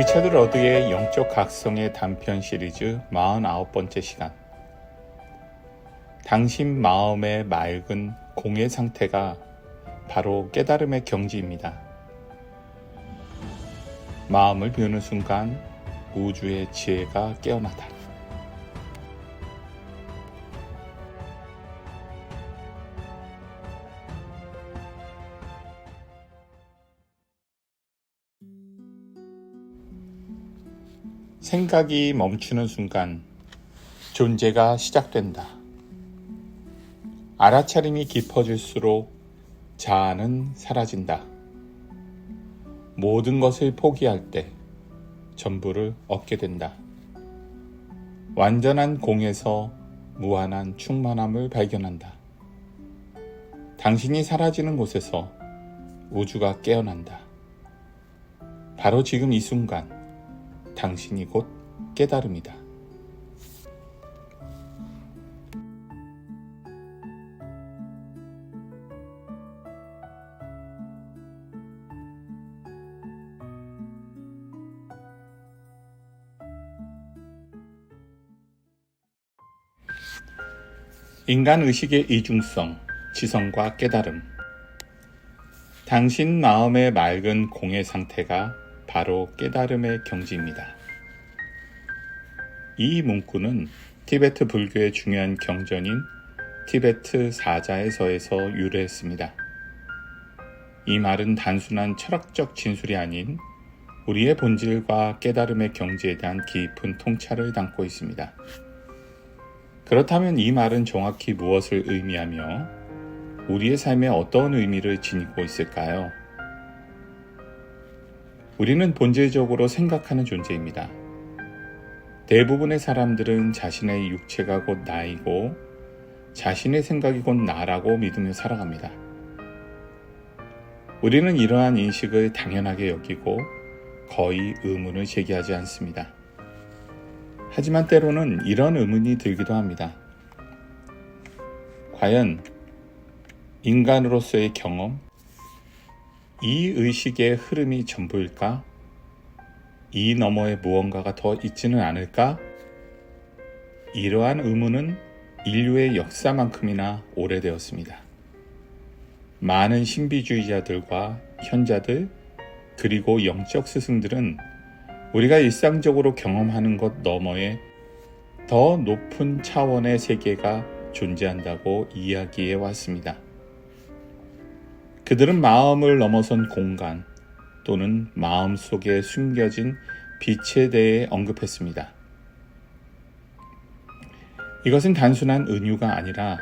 리처드 러드의 영적 각성의 단편 시리즈 49번째 시간. 당신 마음의 맑은 공의 상태가 바로 깨달음의 경지입니다. 마음을 비우는 순간 우주의 지혜가 깨어나다. 생각이 멈추는 순간 존재가 시작된다. 알아차림이 깊어질수록 자아는 사라진다. 모든 것을 포기할 때 전부를 얻게 된다. 완전한 공에서 무한한 충만함을 발견한다. 당신이 사라지는 곳에서 우주가 깨어난다. 바로 지금 이 순간 당신이 곧 깨달음이다. 인간 의식의 이중성, 지성과 깨달음. 당신 마음의 맑은 공의 상태가 바로 깨달음의 경지입니다. 이 문구는 티베트 불교의 중요한 경전인 티베트 사자에서에서 유래했습니다. 이 말은 단순한 철학적 진술이 아닌 우리의 본질과 깨달음의 경지에 대한 깊은 통찰을 담고 있습니다. 그렇다면 이 말은 정확히 무엇을 의미하며 우리의 삶에 어떤 의미를 지니고 있을까요? 우리는 본질적으로 생각하는 존재입니다. 대부분의 사람들은 자신의 육체가 곧 나이고 자신의 생각이 곧 나라고 믿으며 살아갑니다. 우리는 이러한 인식을 당연하게 여기고 거의 의문을 제기하지 않습니다. 하지만 때로는 이런 의문이 들기도 합니다. 과연 인간으로서의 경험, 이 의식의 흐름이 전부일까? 이 너머에 무언가가 더 있지는 않을까? 이러한 의문은 인류의 역사만큼이나 오래되었습니다. 많은 신비주의자들과 현자들, 그리고 영적 스승들은 우리가 일상적으로 경험하는 것 너머에 더 높은 차원의 세계가 존재한다고 이야기해 왔습니다. 그들은 마음을 넘어선 공간 또는 마음 속에 숨겨진 빛에 대해 언급했습니다. 이것은 단순한 은유가 아니라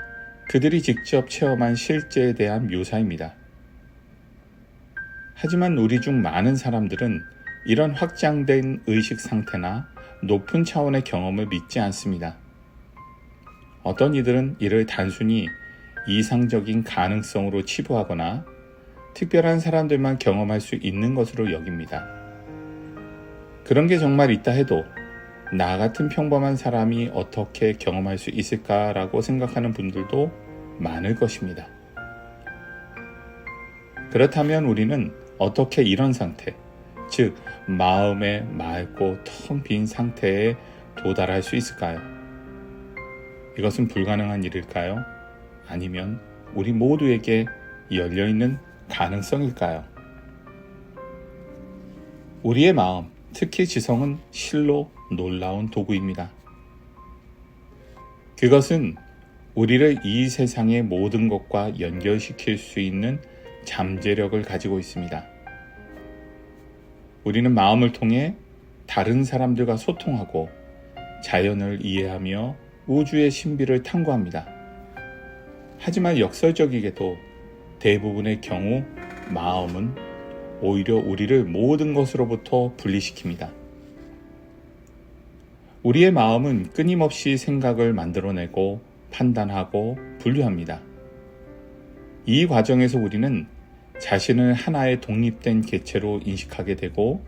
그들이 직접 체험한 실제에 대한 묘사입니다. 하지만 우리 중 많은 사람들은 이런 확장된 의식 상태나 높은 차원의 경험을 믿지 않습니다. 어떤 이들은 이를 단순히 이상적인 가능성으로 치부하거나 특별한 사람들만 경험할 수 있는 것으로 여깁니다. 그런 게 정말 있다 해도 나 같은 평범한 사람이 어떻게 경험할 수 있을까라고 생각하는 분들도 많을 것입니다. 그렇다면 우리는 어떻게 이런 상태, 즉 마음의 맑고 텅 빈 상태에 도달할 수 있을까요? 이것은 불가능한 일일까요? 아니면 우리 모두에게 열려있는 가능성일까요? 우리의 마음, 특히 지성은 실로 놀라운 도구입니다. 그것은 우리를 이 세상의 모든 것과 연결시킬 수 있는 잠재력을 가지고 있습니다. 우리는 마음을 통해 다른 사람들과 소통하고 자연을 이해하며 우주의 신비를 탐구합니다. 하지만 역설적이게도 대부분의 경우 마음은 오히려 우리를 모든 것으로부터 분리시킵니다. 우리의 마음은 끊임없이 생각을 만들어내고 판단하고 분류합니다. 이 과정에서 우리는 자신을 하나의 독립된 개체로 인식하게 되고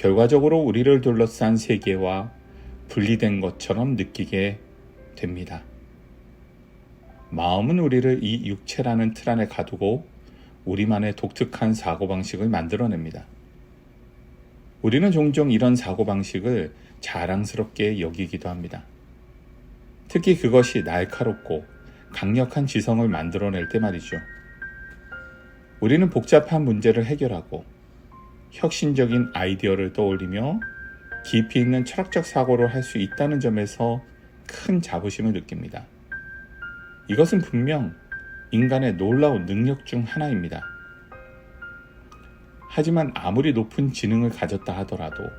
결과적으로 우리를 둘러싼 세계와 분리된 것처럼 느끼게 됩니다. 마음은 우리를 이 육체라는 틀 안에 가두고 우리만의 독특한 사고방식을 만들어냅니다. 우리는 종종 이런 사고방식을 자랑스럽게 여기기도 합니다. 특히 그것이 날카롭고 강력한 지성을 만들어낼 때 말이죠. 우리는 복잡한 문제를 해결하고 혁신적인 아이디어를 떠올리며 깊이 있는 철학적 사고를 할 수 있다는 점에서 큰 자부심을 느낍니다. 이것은 분명 인간의 놀라운 능력 중 하나입니다. 하지만 아무리 높은 지능을 가졌다 하더라도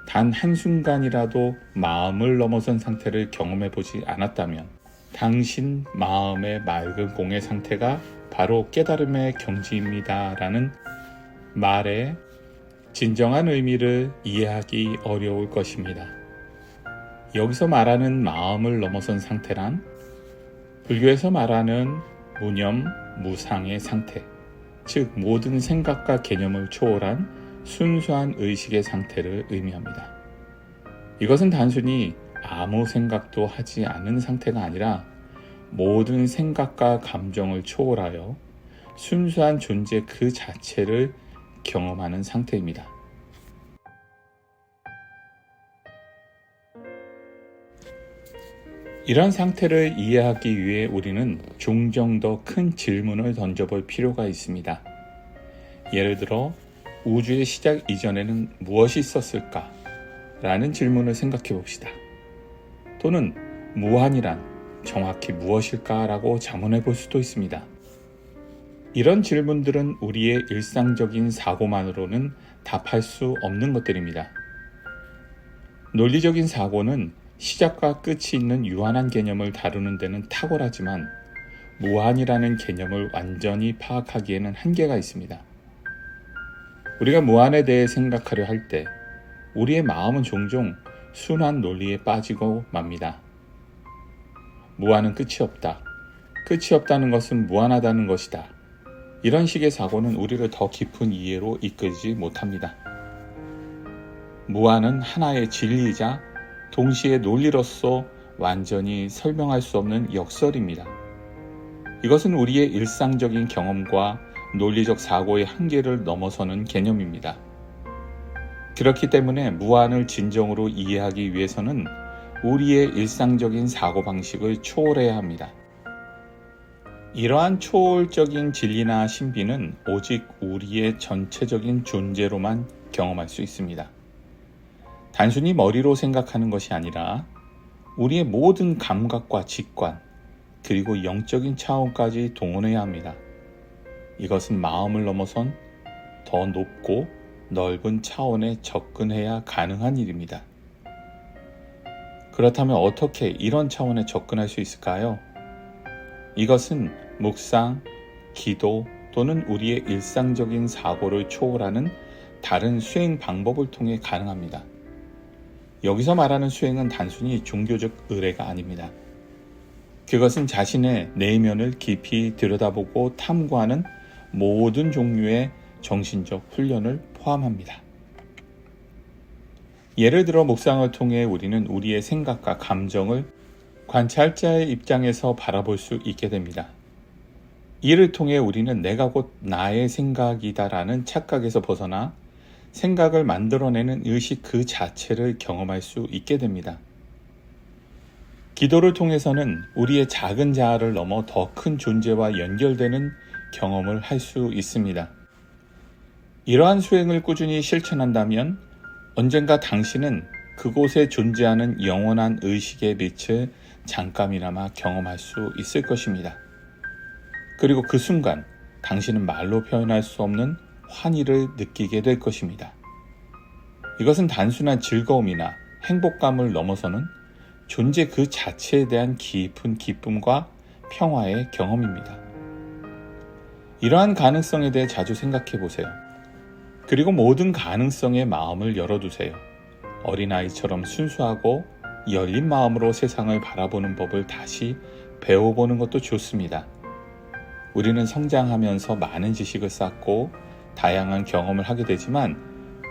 단 한순간이라도 마음을 넘어선 상태를 경험해 보지 않았다면 당신 마음의 맑은 공의 상태가 바로 깨달음의 경지입니다 라는 말의 진정한 의미를 이해하기 어려울 것입니다. 여기서 말하는 마음을 넘어선 상태란 불교에서 말하는 무념, 무상의 상태, 즉 모든 생각과 개념을 초월한 순수한 의식의 상태를 의미합니다. 이것은 단순히 아무 생각도 하지 않은 상태가 아니라 모든 생각과 감정을 초월하여 순수한 존재 그 자체를 경험하는 상태입니다. 이런 상태를 이해하기 위해 우리는 종종 더 큰 질문을 던져볼 필요가 있습니다. 예를 들어 우주의 시작 이전에는 무엇이 있었을까? 라는 질문을 생각해 봅시다. 또는 무한이란 정확히 무엇일까? 라고 자문해 볼 수도 있습니다. 이런 질문들은 우리의 일상적인 사고만으로는 답할 수 없는 것들입니다. 논리적인 사고는 시작과 끝이 있는 유한한 개념을 다루는 데는 탁월하지만 무한이라는 개념을 완전히 파악하기에는 한계가 있습니다. 우리가 무한에 대해 생각하려 할 때 우리의 마음은 종종 순환 논리에 빠지고 맙니다. 무한은 끝이 없다. 끝이 없다는 것은 무한하다는 것이다. 이런 식의 사고는 우리를 더 깊은 이해로 이끌지 못합니다. 무한은 하나의 진리이자 동시에 논리로서 완전히 설명할 수 없는 역설입니다. 이것은 우리의 일상적인 경험과 논리적 사고의 한계를 넘어서는 개념입니다. 그렇기 때문에 무한을 진정으로 이해하기 위해서는 우리의 일상적인 사고방식을 초월해야 합니다. 이러한 초월적인 진리나 신비는 오직 우리의 전체적인 존재로만 경험할 수 있습니다. 단순히 머리로 생각하는 것이 아니라 우리의 모든 감각과 직관, 그리고 영적인 차원까지 동원해야 합니다. 이것은 마음을 넘어선 더 높고 넓은 차원에 접근해야 가능한 일입니다. 그렇다면 어떻게 이런 차원에 접근할 수 있을까요? 이것은 묵상, 기도 또는 우리의 일상적인 사고를 초월하는 다른 수행 방법을 통해 가능합니다. 여기서 말하는 수행은 단순히 종교적 의례가 아닙니다. 그것은 자신의 내면을 깊이 들여다보고 탐구하는 모든 종류의 정신적 훈련을 포함합니다. 예를 들어 묵상을 통해 우리는 우리의 생각과 감정을 관찰자의 입장에서 바라볼 수 있게 됩니다. 이를 통해 우리는 내가 곧 나의 생각이다라는 착각에서 벗어나 생각을 만들어내는 의식 그 자체를 경험할 수 있게 됩니다. 기도를 통해서는 우리의 작은 자아를 넘어 더 큰 존재와 연결되는 경험을 할 수 있습니다. 이러한 수행을 꾸준히 실천한다면 언젠가 당신은 그곳에 존재하는 영원한 의식의 빛을 잠깐이나마 경험할 수 있을 것입니다. 그리고 그 순간 당신은 말로 표현할 수 없는 환희를 느끼게 될 것입니다. 이것은 단순한 즐거움이나 행복감을 넘어서는 존재 그 자체에 대한 깊은 기쁨과 평화의 경험입니다. 이러한 가능성에 대해 자주 생각해 보세요. 그리고 모든 가능성에 마음을 열어두세요. 어린아이처럼 순수하고 열린 마음으로 세상을 바라보는 법을 다시 배워보는 것도 좋습니다. 우리는 성장하면서 많은 지식을 쌓고 다양한 경험을 하게 되지만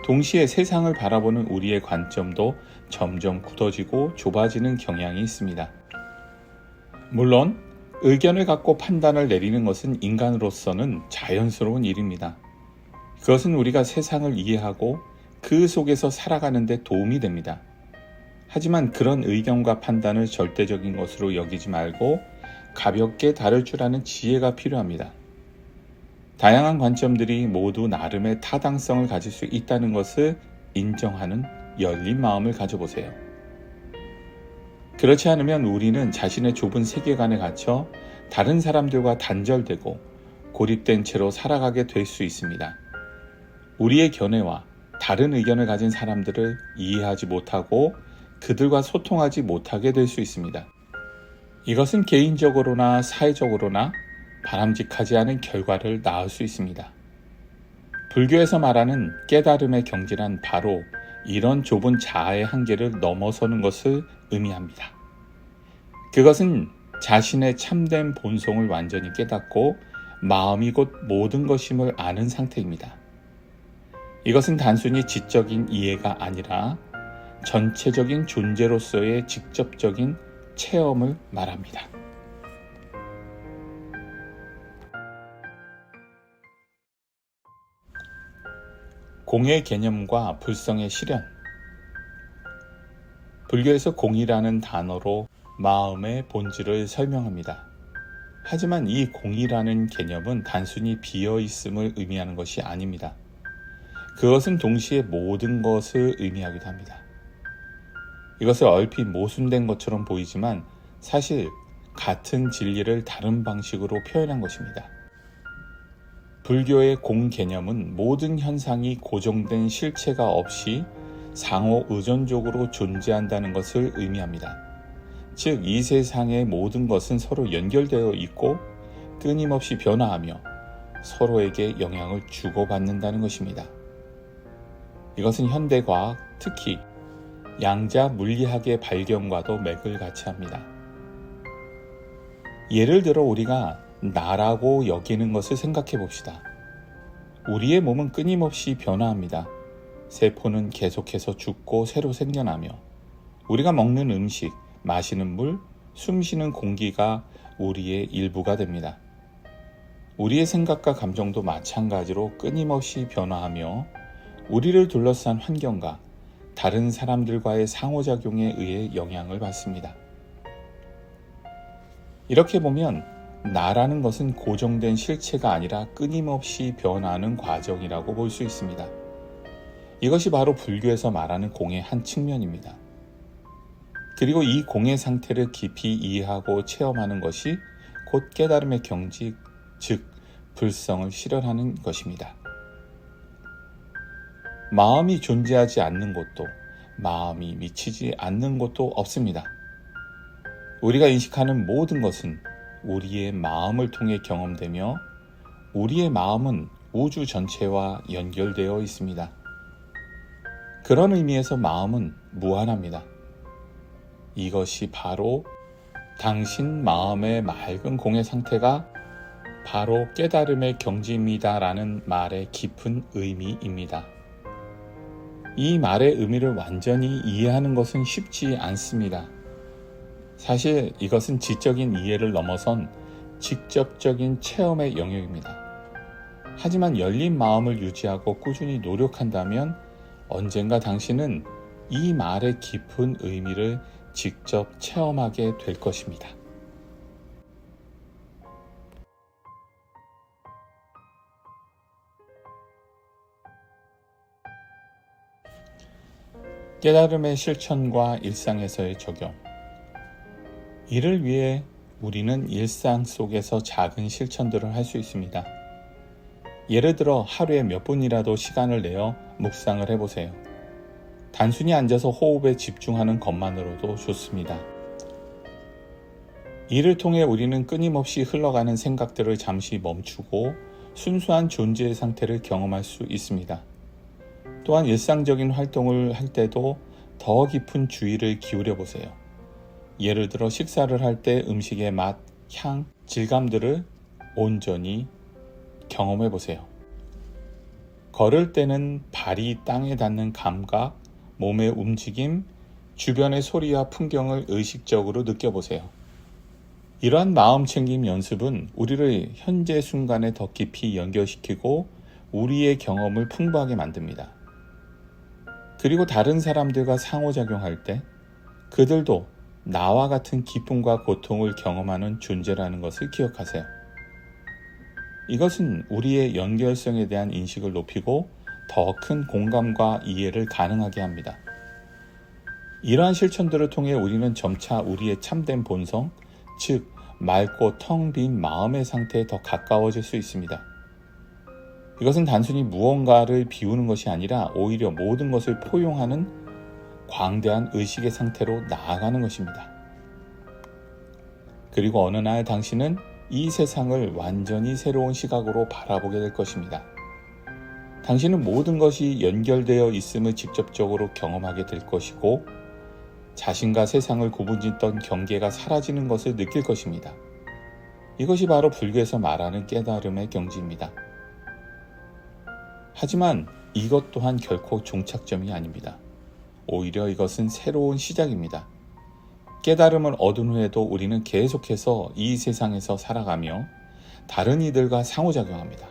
동시에 세상을 바라보는 우리의 관점도 점점 굳어지고 좁아지는 경향이 있습니다. 물론 의견을 갖고 판단을 내리는 것은 인간으로서는 자연스러운 일입니다. 그것은 우리가 세상을 이해하고 그 속에서 살아가는 데 도움이 됩니다. 하지만 그런 의견과 판단을 절대적인 것으로 여기지 말고 가볍게 다룰 줄 아는 지혜가 필요합니다. 다양한 관점들이 모두 나름의 타당성을 가질 수 있다는 것을 인정하는 열린 마음을 가져보세요. 그렇지 않으면 우리는 자신의 좁은 세계관에 갇혀 다른 사람들과 단절되고 고립된 채로 살아가게 될 수 있습니다. 우리의 견해와 다른 의견을 가진 사람들을 이해하지 못하고 그들과 소통하지 못하게 될 수 있습니다. 이것은 개인적으로나 사회적으로나 바람직하지 않은 결과를 낳을 수 있습니다. 불교에서 말하는 깨달음의 경지란 바로 이런 좁은 자아의 한계를 넘어서는 것을 의미합니다. 그것은 자신의 참된 본성을 완전히 깨닫고 마음이 곧 모든 것임을 아는 상태입니다. 이것은 단순히 지적인 이해가 아니라 전체적인 존재로서의 직접적인 체험을 말합니다. 공의 개념과 불성의 실현. 불교에서 공이라는 단어로 마음의 본질을 설명합니다. 하지만 이 공이라는 개념은 단순히 비어있음을 의미하는 것이 아닙니다. 그것은 동시에 모든 것을 의미하기도 합니다. 이것을 얼핏 모순된 것처럼 보이지만 사실 같은 진리를 다른 방식으로 표현한 것입니다. 불교의 공 개념은 모든 현상이 고정된 실체가 없이 상호 의존적으로 존재한다는 것을 의미합니다. 즉, 이 세상의 모든 것은 서로 연결되어 있고 끊임없이 변화하며 서로에게 영향을 주고받는다는 것입니다. 이것은 현대과학, 특히 양자 물리학의 발견과도 맥을 같이 합니다. 예를 들어 우리가 나라고 여기는 것을 생각해 봅시다. 우리의 몸은 끊임없이 변화합니다. 세포는 계속해서 죽고 새로 생겨나며 우리가 먹는 음식, 마시는 물, 숨쉬는 공기가 우리의 일부가 됩니다. 우리의 생각과 감정도 마찬가지로 끊임없이 변화하며 우리를 둘러싼 환경과 다른 사람들과의 상호작용에 의해 영향을 받습니다. 이렇게 보면 나라는 것은 고정된 실체가 아니라 끊임없이 변화하는 과정이라고 볼 수 있습니다. 이것이 바로 불교에서 말하는 공의 한 측면입니다. 그리고 이 공의 상태를 깊이 이해하고 체험하는 것이 곧 깨달음의 경지, 즉 불성을 실현하는 것입니다. 마음이 존재하지 않는 곳도 마음이 미치지 않는 곳도 없습니다. 우리가 인식하는 모든 것은 우리의 마음을 통해 경험되며 우리의 마음은 우주 전체와 연결되어 있습니다. 그런 의미에서 마음은 무한합니다. 이것이 바로 당신 마음의 맑은 공의 상태가 바로 깨달음의 경지입니다라는 말의 깊은 의미입니다. 이 말의 의미를 완전히 이해하는 것은 쉽지 않습니다. 사실 이것은 지적인 이해를 넘어선 직접적인 체험의 영역입니다. 하지만 열린 마음을 유지하고 꾸준히 노력한다면 언젠가 당신은 이 말의 깊은 의미를 직접 체험하게 될 것입니다. 깨달음의 실천과 일상에서의 적용. 이를 위해 우리는 일상 속에서 작은 실천들을 할 수 있습니다. 예를 들어 하루에 몇 분이라도 시간을 내어 묵상을 해보세요. 단순히 앉아서 호흡에 집중하는 것만으로도 좋습니다. 이를 통해 우리는 끊임없이 흘러가는 생각들을 잠시 멈추고 순수한 존재의 상태를 경험할 수 있습니다. 또한 일상적인 활동을 할 때도 더 깊은 주의를 기울여 보세요. 예를 들어 식사를 할 때 음식의 맛, 향, 질감들을 온전히 경험해 보세요. 걸을 때는 발이 땅에 닿는 감각, 몸의 움직임, 주변의 소리와 풍경을 의식적으로 느껴보세요. 이러한 마음챙김 연습은 우리를 현재 순간에 더 깊이 연결시키고 우리의 경험을 풍부하게 만듭니다. 그리고 다른 사람들과 상호작용할 때 그들도 나와 같은 기쁨과 고통을 경험하는 존재라는 것을 기억하세요. 이것은 우리의 연결성에 대한 인식을 높이고 더 큰 공감과 이해를 가능하게 합니다. 이러한 실천들을 통해 우리는 점차 우리의 참된 본성, 즉 맑고 텅 빈 마음의 상태에 더 가까워질 수 있습니다. 이것은 단순히 무언가를 비우는 것이 아니라 오히려 모든 것을 포용하는 광대한 의식의 상태로 나아가는 것입니다. 그리고 어느 날 당신은 이 세상을 완전히 새로운 시각으로 바라보게 될 것입니다. 당신은 모든 것이 연결되어 있음을 직접적으로 경험하게 될 것이고 자신과 세상을 구분짓던 경계가 사라지는 것을 느낄 것입니다. 이것이 바로 불교에서 말하는 깨달음의 경지입니다. 하지만 이것 또한 결코 종착점이 아닙니다. 오히려 이것은 새로운 시작입니다. 깨달음을 얻은 후에도 우리는 계속해서 이 세상에서 살아가며 다른 이들과 상호작용합니다.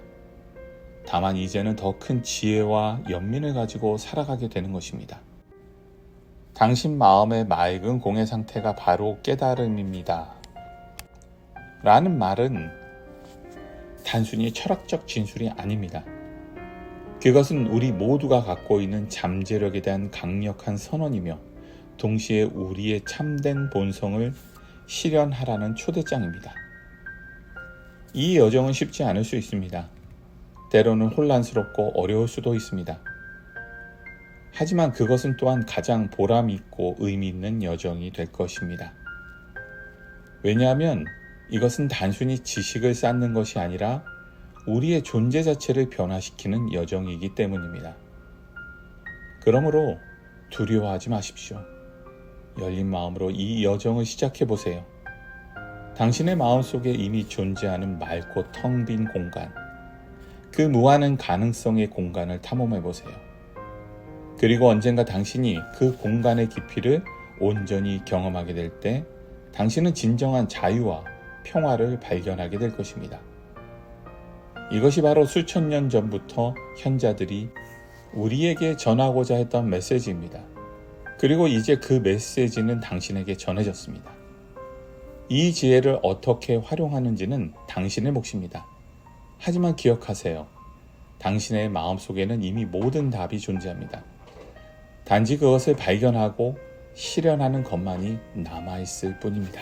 다만 이제는 더 큰 지혜와 연민을 가지고 살아가게 되는 것입니다. 당신 마음의 맑은 공의 상태가 바로 깨달음입니다. 라는 말은 단순히 철학적 진술이 아닙니다. 그것은 우리 모두가 갖고 있는 잠재력에 대한 강력한 선언이며 동시에 우리의 참된 본성을 실현하라는 초대장입니다. 이 여정은 쉽지 않을 수 있습니다. 때로는 혼란스럽고 어려울 수도 있습니다. 하지만 그것은 또한 가장 보람 있고 의미 있는 여정이 될 것입니다. 왜냐하면 이것은 단순히 지식을 쌓는 것이 아니라 우리의 존재 자체를 변화시키는 여정이기 때문입니다. 그러므로 두려워하지 마십시오. 열린 마음으로 이 여정을 시작해 보세요. 당신의 마음속에 이미 존재하는 맑고 텅 빈 공간, 그 무한한 가능성의 공간을 탐험해 보세요. 그리고 언젠가 당신이 그 공간의 깊이를 온전히 경험하게 될 때 당신은 진정한 자유와 평화를 발견하게 될 것입니다. 이것이 바로 수천 년 전부터 현자들이 우리에게 전하고자 했던 메시지입니다. 그리고 이제 그 메시지는 당신에게 전해졌습니다. 이 지혜를 어떻게 활용하는지는 당신의 몫입니다. 하지만 기억하세요. 당신의 마음속에는 이미 모든 답이 존재합니다. 단지 그것을 발견하고 실현하는 것만이 남아있을 뿐입니다.